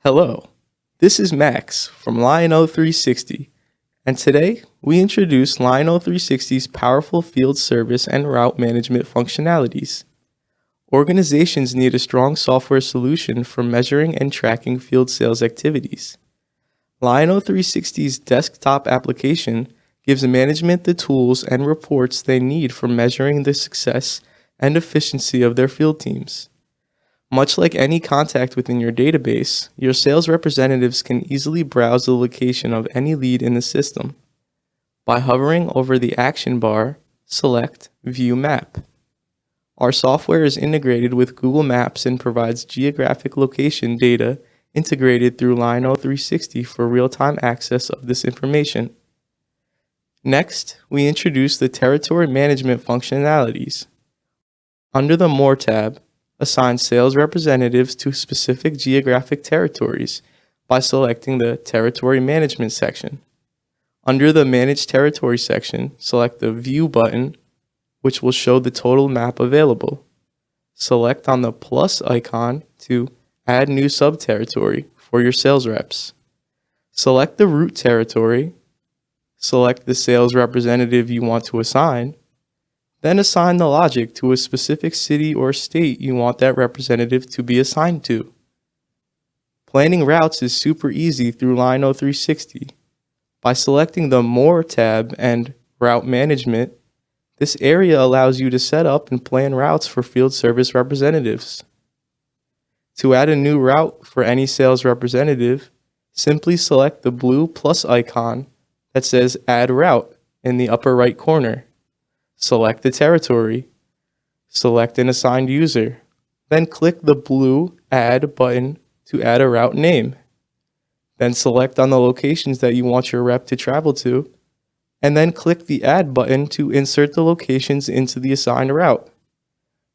Hello, this is Max from LionO360, and today we introduce LionO360's powerful field service and route management functionalities. Organizations need a strong software solution for measuring and tracking field sales activities. LionO360's desktop application gives management the tools and reports they need for measuring the success and efficiency of their field teams. Much like any contact within your database, your sales representatives can easily browse the location of any lead in the system. By hovering over the action bar, select View Map. Our software is integrated with Google Maps and provides geographic location data integrated through LionO360 for real-time access of this information. Next, we introduce the territory management functionalities. Under the More tab, assign sales representatives to specific geographic territories by selecting the Territory Management section. Under the Manage Territory section, select the View button, which will show the total map available. Select on the plus icon to add new subterritory for your sales reps. Select the route territory. Select the sales representative you want to assign. Then assign the logic to a specific city or state you want that representative to be assigned to. Planning routes is super easy through LionO360. By selecting the More tab and Route Management, this area allows you to set up and plan routes for field service representatives. To add a new route for any sales representative, simply select the blue plus icon that says Add Route in the upper right corner. Select the territory, select an assigned user, then click the blue Add button to add a route name. Then select on the locations that you want your rep to travel to, and then click the Add button to insert the locations into the assigned route.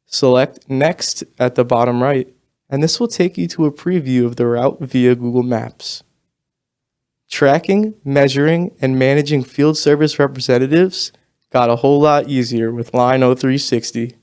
Select Next at the bottom right, and this will take you to a preview of the route via Google Maps. Tracking, measuring, and managing field service representatives got a whole lot easier with LionO360.